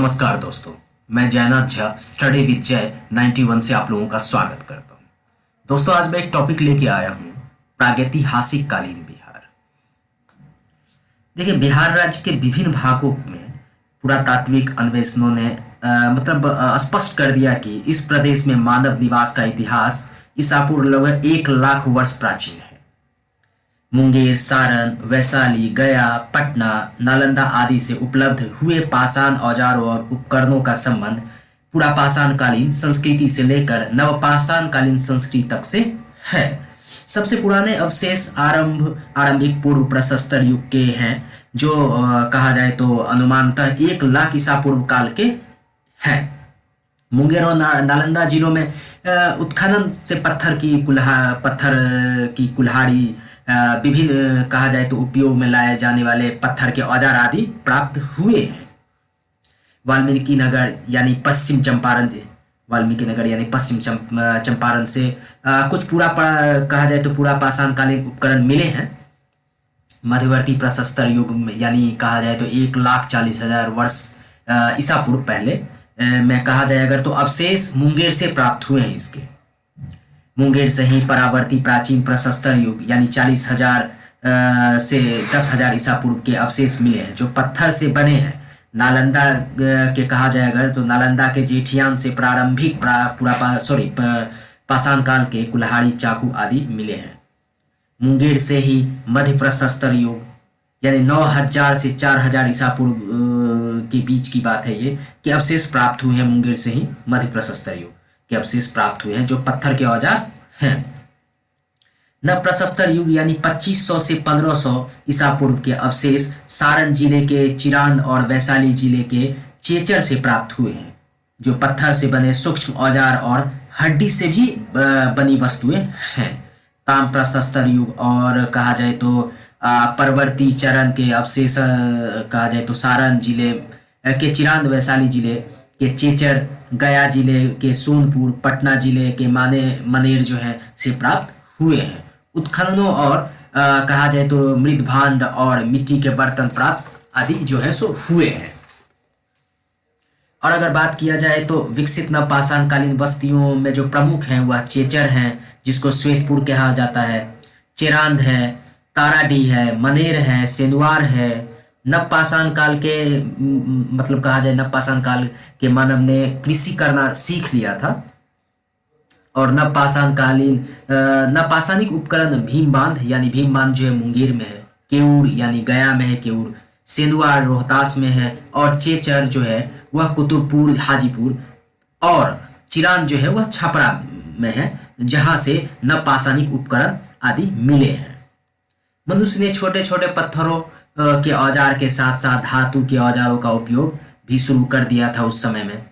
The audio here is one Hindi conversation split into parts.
नमस्कार दोस्तों, मैं जयनाथ झा स्टडी विद जय 91 से आप लोगों का स्वागत करता हूं। दोस्तों, आज मैं एक टॉपिक लेके आया हूं, प्रागैतिहासिक कालीन बिहार। देखिए, बिहार राज्य के विभिन्न भागों में पुरातात्विक अन्वेषणों ने स्पष्ट कर दिया कि इस प्रदेश में मानव निवास का इतिहास ईसा पूर्व लगभग 1 लाख वर्ष प्राचीन है। मुंगेर, सारण, वैशाली, गया, पटना, नालंदा आदि से उपलब्ध हुए पाषाण औजारों और उपकरणों का संबंध पुरापाषाणकालीन संस्कृति से लेकर नवपाषाणकालीन संस्कृति तक से है। सबसे पुराने अवशेष आरंभिक पूर्व प्रशस्तर युग के हैं, जो कहा जाए तो अनुमानतः 1 लाख ईसा पूर्व काल के हैं। मुंगेर और नालंदा जिलों में उत्खनन से पत्थर की कुल्हाड़ी, विभिन्न कहा जाए तो उपयोग में लाए जाने वाले पत्थर के औजार आदि प्राप्त हुए हैं। वाल्मीकि नगर यानी पश्चिम चंपारण से कुछ कहा जाए तो पूरा पाषाणकालीन उपकरण मिले हैं। मध्यवर्ती प्रशस्तर युग में यानी कहा जाए तो 1,40,000 वर्ष ईसा पूर्व पहले में कहा जाए अगर तो अवशेष मुंगेर से प्राप्त हुए हैं। इसके मुंगेर से ही परावर्ती प्राचीन प्रशस्तर युग यानी 40,000 से 10,000 ईसा पूर्व के अवशेष मिले हैं, जो पत्थर से बने हैं। नालंदा के कहा जाए अगर तो नालंदा के जेठियान से प्रारंभिक पाषाण काल के कुल्हाड़ी, चाकू आदि मिले हैं। मुंगेर से ही मध्य प्रशस्तर युग यानी 9,000 से 4,000 ईसा पूर्व के बीच की बात है ये कि अवशेष प्राप्त हुए हैं। मुंगेर से ही मध्य प्रशस्तर युग के अवशेष प्राप्त हुए हैं, जो पत्थर के औजार हैं। नव प्रशस्तर युग यानी 2500 से 1500 ईसा पूर्व के अवशेष सारण जिले के चिरांद और वैशाली जिले के चेचर से प्राप्त हुए हैं, जो पत्थर से बने सूक्ष्म औजार और हड्डी से भी बनी वस्तुएं हैं। ताम प्रशस्तर युग और कहा जाए तो परवर्ती चरण के अवशेष कहा जाए तो सारण जिले के चिरांद, वैशाली जिले के चेचर, गया जिले के सोनपुर, पटना जिले के मनेर जो है से प्राप्त हुए हैं। उत्खननों और कहा जाए तो मृदभांड और मिट्टी के बर्तन प्राप्त आदि जो है सो हुए हैं। और अगर बात किया जाए तो विकसित नवपाषाणकालीन बस्तियों में जो प्रमुख हैं वह चेचर हैं, जिसको श्वेतपुर कहा जाता है, चिरांद है, ताराडीह है, मनेर है, सेंदुआर है। नवपाषाण काल के कहा जाए नवपाषाण काल के मानव ने कृषि करना सीख लिया था और नवपाषाणिक उपकरण भीमबांध यानी भीमबांध जो है मुंगेर में है, केऊर यानी गया में है केऊर, सेंदुआर रोहतास में है और चेचर जो है वह कुतुबपुर, हाजीपुर और चिरांद जो है वह छपरा में है, जहां से नवपाषाणिक उपकरण आदि मिले हैं। मनुष्य ने छोटे छोटे पत्थरों के औजार के साथ साथ धातु के औजारों का उपयोग भी शुरू कर दिया था उस समय में।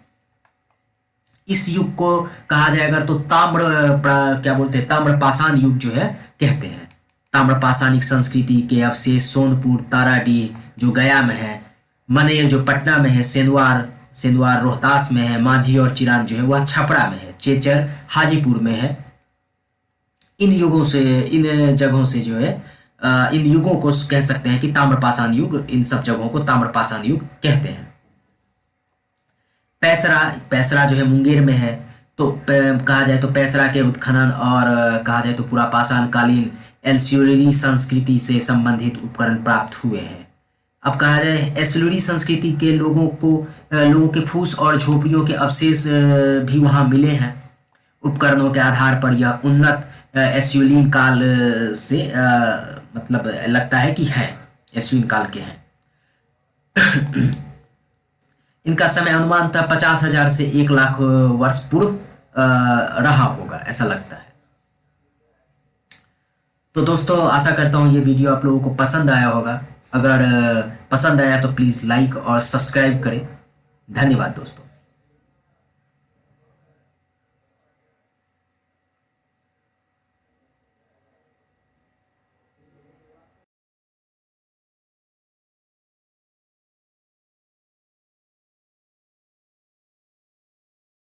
इस युग को कहा जाए अगर तो ताम्रपाषाण युग जो है कहते हैं। ताम्रपाषाणिक संस्कृति के अवशेष सोनपुर, ताराडीह जो गया में है, मनेर जो पटना में है, सेंदुआर रोहतास में है, माझी और चिरांद जो है वह छपरा में है, चेचर हाजीपुर में है। इन जगहों से जो है इन युगों को कह सकते हैं कि ताम्रपाषाण युग, इन सब जगहों को ताम्रपाषाण युग कहते हैं। पैसरा जो है मुंगेर में है, तो कहा जाए तो पैसरा के उत्खनन और कहा जाए तो पूरा पाषाणकालीन एल्स्यूरी संस्कृति से संबंधित उपकरण प्राप्त हुए हैं। अब कहा जाए एल्स्यूरी संस्कृति के लोगों के फूस और झोपड़ियों के अवशेष भी वहां मिले हैं। उपकरणों के आधार पर यह उन्नत एल्स्यूरीन काल से लगता है कि है एल्स्यूरीन काल के हैं। इनका समय अनुमानतः 50,000 से 1 लाख वर्ष पूर्व रहा होगा, ऐसा लगता है। तो दोस्तों, आशा करता हूँ ये वीडियो आप लोगों को पसंद आया होगा। अगर पसंद आया तो प्लीज़ लाइक और सब्सक्राइब करें। धन्यवाद दोस्तों।